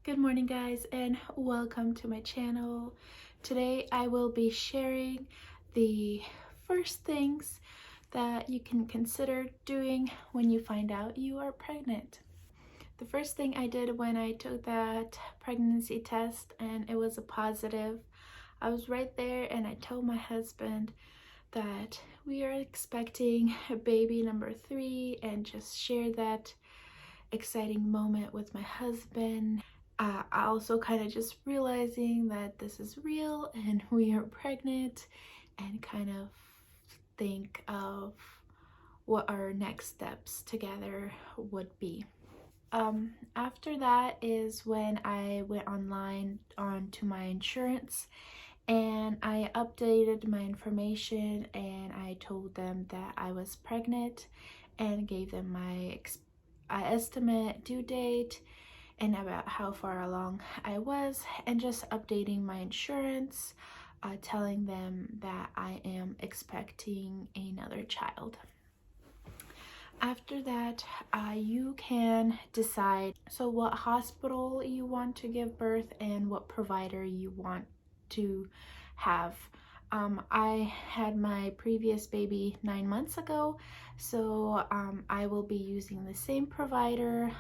Good morning guys, and welcome to my channel. Today I will be sharing the first things that you can consider doing when you find out you are pregnant. The first thing I did when I took that pregnancy test and it was a positive, I was right there and I told my husband that we are expecting a baby number 3 and just share that exciting moment with my husband. I also kind of just realizing that this is real and we are pregnant, and kind of think of what our next steps together would be. After that is when I went online onto my insurance and I updated my information and I told them that I was pregnant and gave them my estimate due date and about how far along I was, and just updating my insurance, telling them that I am expecting another child. After that, you can decide what hospital you want to give birth and what provider you want to have. I had my previous baby 9 months ago, so I will be using the same provider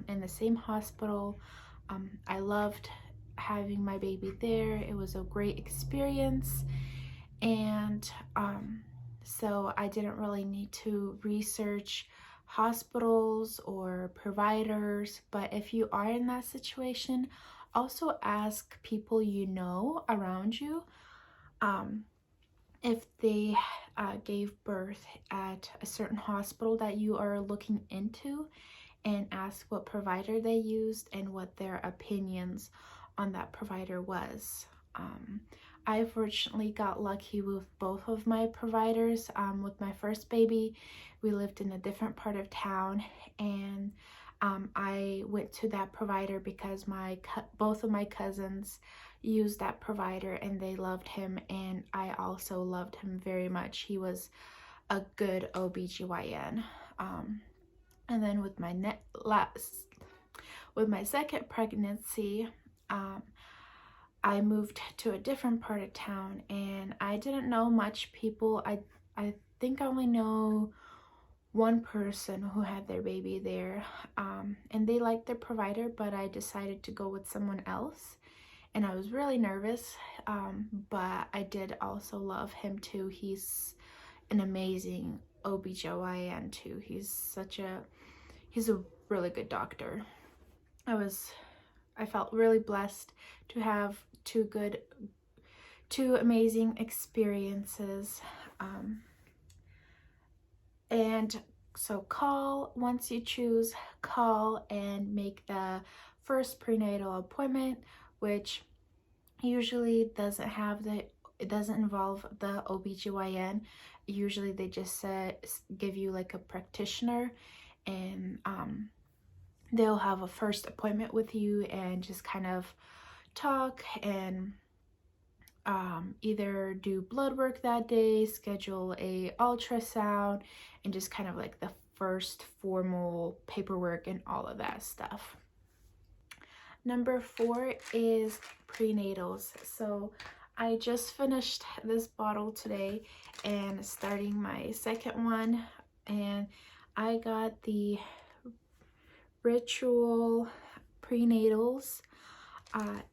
and the same hospital. I loved having my baby there. It was a great experience, and so I didn't really need to research hospitals or providers. But if you are in that situation, also ask people you know around you if they gave birth at a certain hospital that you are looking into, and ask what provider they used and what their opinions on that provider was. I fortunately got lucky with both of my providers. With my first baby, we lived in a different part of town, and I went to that provider because both of my cousins used that provider and they loved him, and I also loved him very much. He was a good OBGYN. And then with my second pregnancy, I moved to a different part of town and I didn't know much people. I think I only know one person who had their baby there, and they liked their provider, but I decided to go with someone else and I was really nervous, but I did also love him too. He's an amazing OBGYN too. He's a really good doctor. I felt really blessed to have two amazing experiences. And so once you choose, call and make the first prenatal appointment, which usually it doesn't involve the OBGYN. Usually they just give you like a practitioner, and they'll have a first appointment with you and just kind of talk and either do blood work that day, schedule a ultrasound, and just kind of like the first formal paperwork and all of that stuff. Number 4 is prenatals. So I just finished this bottle today and starting my second one, and I got the Ritual prenatals,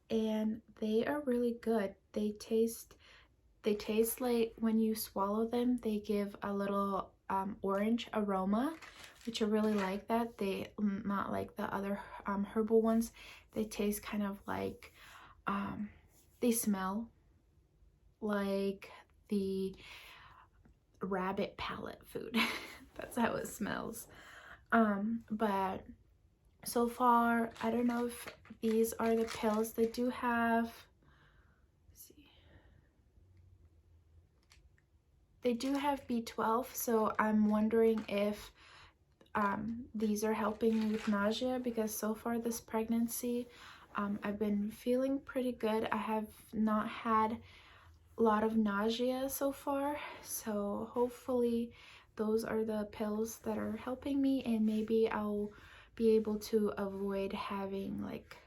and they are really good. They taste like, when you swallow them, they give a little orange aroma, which I really like. That they not like the other herbal ones. They taste kind of like they smell like the rabbit palate food. That's how it smells. But so far, I don't know if these are the pills. They do have, let's see, they do have B12, so I'm wondering if these are helping me with nausea, because so far this pregnancy, I've been feeling pretty good. I have not had a lot of nausea so far, so hopefully those are the pills that are helping me, and maybe I'll be able to avoid having like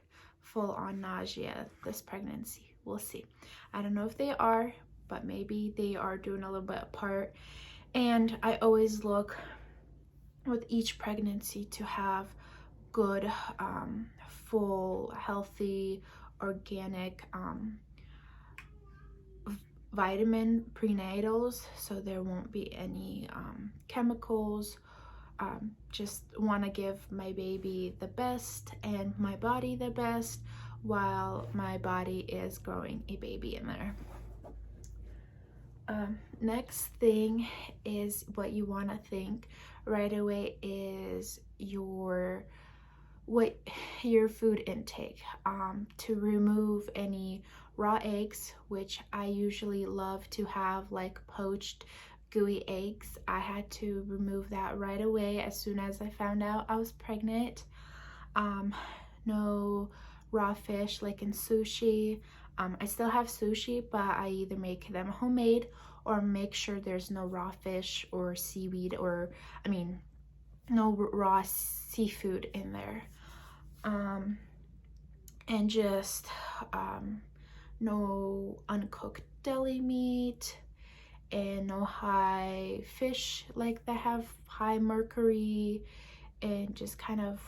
full-on nausea this pregnancy. We'll see. I don't know if they are, but maybe they are doing a little bit apart. And I always look with each pregnancy to have good, full, healthy, organic vitamin prenatals, so there won't be any chemicals. Just want to give my baby the best and my body the best while my body is growing a baby in there. Next thing is what you want to think right away is your food intake, to remove any raw eggs, which I usually love to have, like poached gooey eggs. I had to remove that right away as soon as I found out I was pregnant. No raw fish like in sushi. I still have sushi, but I either make them homemade or make sure there's no raw fish or seaweed, or no raw seafood in there. And just no uncooked deli meat, and no high fish like that have high mercury, and just kind of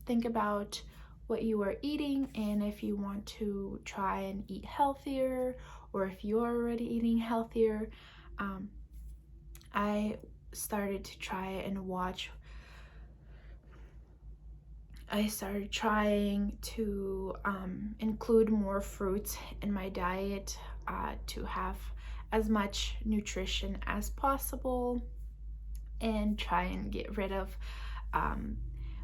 think about what you are eating, and if you want to try and eat healthier, or if you're already eating healthier. I started trying to include more fruits in my diet, to have as much nutrition as possible, and try and get rid of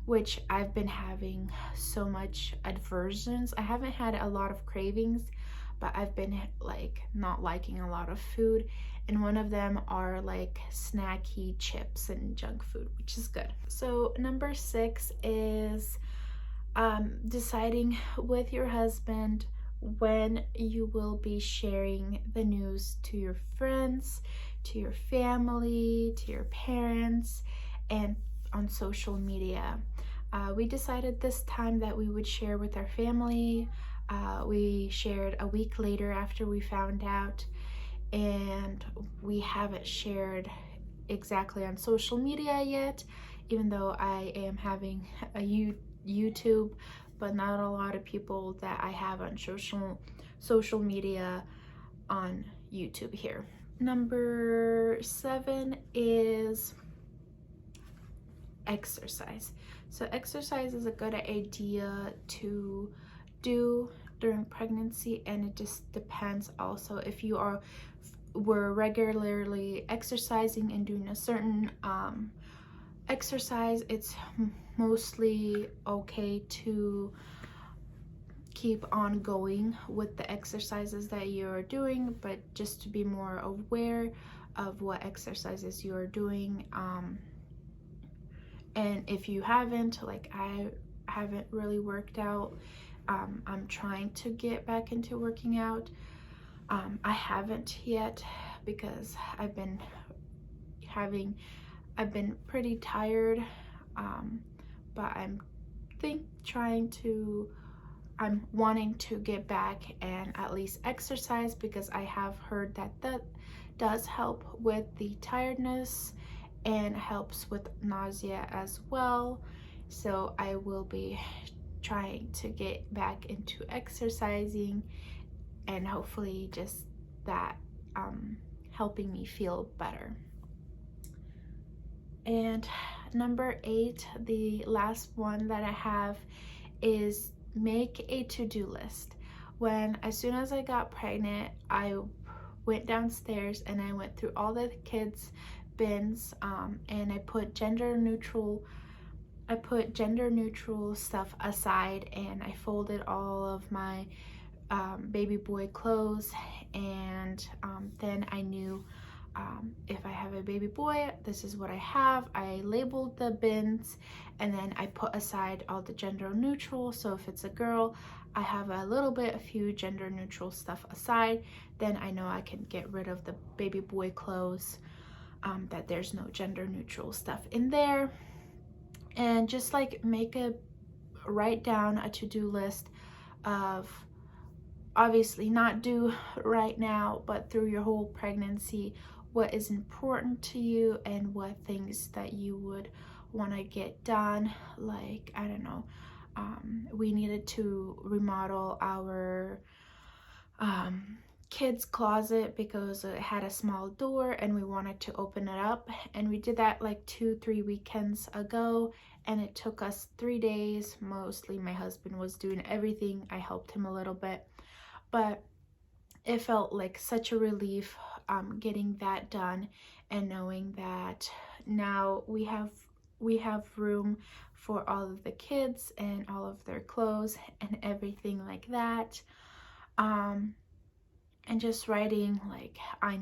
which I've been having so much aversions. I haven't had a lot of cravings, but I've been like not liking a lot of food, and one of them are like snacky chips and junk food, which is good. So number 6 is deciding with your husband when you will be sharing the news to your friends, to your family, to your parents, and on social media. We decided this time that we would share with our family. We shared a week later after we found out, and we haven't shared exactly on social media yet, even though I am having a YouTube, but not a lot of people that I have on social media on YouTube here. Number 7 is exercise. So exercise is a good idea to do during pregnancy, and it just depends also if you were regularly exercising and doing a certain exercise. It's mostly okay to keep on going with the exercises that you're doing, but just to be more aware of what exercises you're doing. And if you haven't, like I haven't really worked out, I'm trying to get back into working out. I haven't yet because I've been pretty tired, but I'm wanting to get back and at least exercise, because I have heard that does help with the tiredness and helps with nausea as well. So I will be trying to get back into exercising, and hopefully just that helping me feel better. And number 8, the last one that I have, is make a to-do list. As soon as I got pregnant, I went downstairs and I went through all the kids' bins, and I put gender neutral stuff aside, and I folded all of my baby boy clothes, and then I knew if I have a baby boy, this is what I have. I labeled the bins, and then I put aside all the gender neutral. So if it's a girl, I have a few gender neutral stuff aside. Then I know I can get rid of the baby boy clothes, that there's no gender neutral stuff in there. And just like make a write down a to-do list of, obviously not do right now, but through your whole pregnancy, what is important to you and what things that you would want to get done. Like, I don't know, we needed to remodel our kids closet because it had a small door and we wanted to open it up, and we did that like 2-3 weekends ago, and it took us 3 days. Mostly my husband was doing everything, I helped him a little bit, but it felt like such a relief getting that done and knowing that now we have room for all of the kids and all of their clothes and everything like that. And just writing, like, I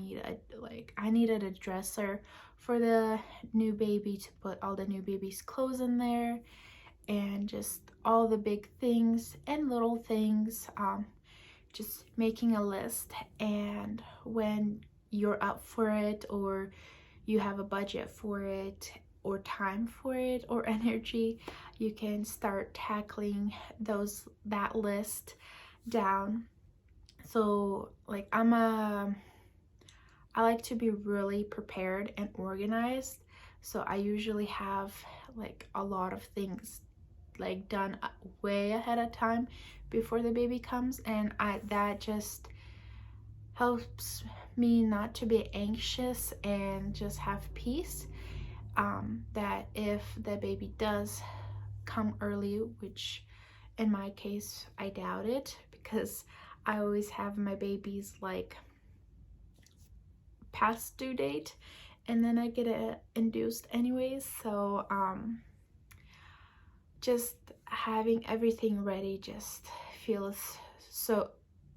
needed a dresser for the new baby to put all the new baby's clothes in there, and just all the big things and little things, just making a list. And when you're up for it, or you have a budget for it, or time for it, or energy, you can start tackling that list down. So like I like to be really prepared and organized, so I usually have like a lot of things like done way ahead of time before the baby comes, and that just helps me not to be anxious and just have peace, that if the baby does come early, which in my case I doubt it, because I always have my babies like past due date, and then I get it induced anyways. So just having everything ready just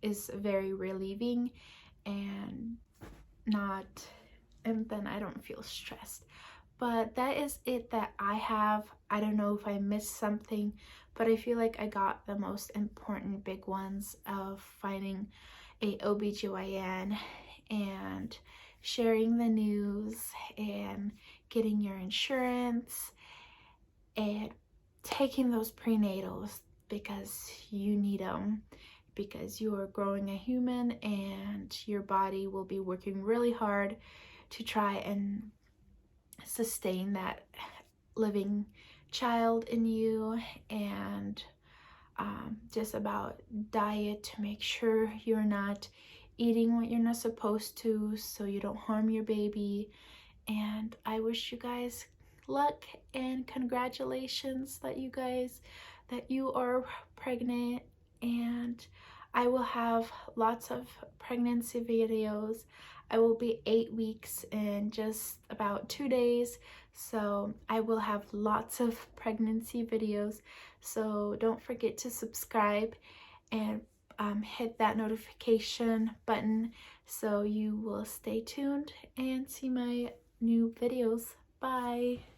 is very relieving, and then I don't feel stressed. But that is it that I have. I don't know if I missed something, but I feel like I got the most important big ones of finding a OBGYN and sharing the news and getting your insurance and taking those prenatals because you need them, because you are growing a human and your body will be working really hard to try and sustain that living child in you. And just about diet, to make sure you're not eating what you're not supposed to so you don't harm your baby. And I wish you guys luck and congratulations that you are pregnant. And I will have lots of pregnancy videos. I will be 8 weeks in just about 2 days, so I will have lots of pregnancy videos. So don't forget to subscribe and hit that notification button so you will stay tuned and see my new videos. Bye.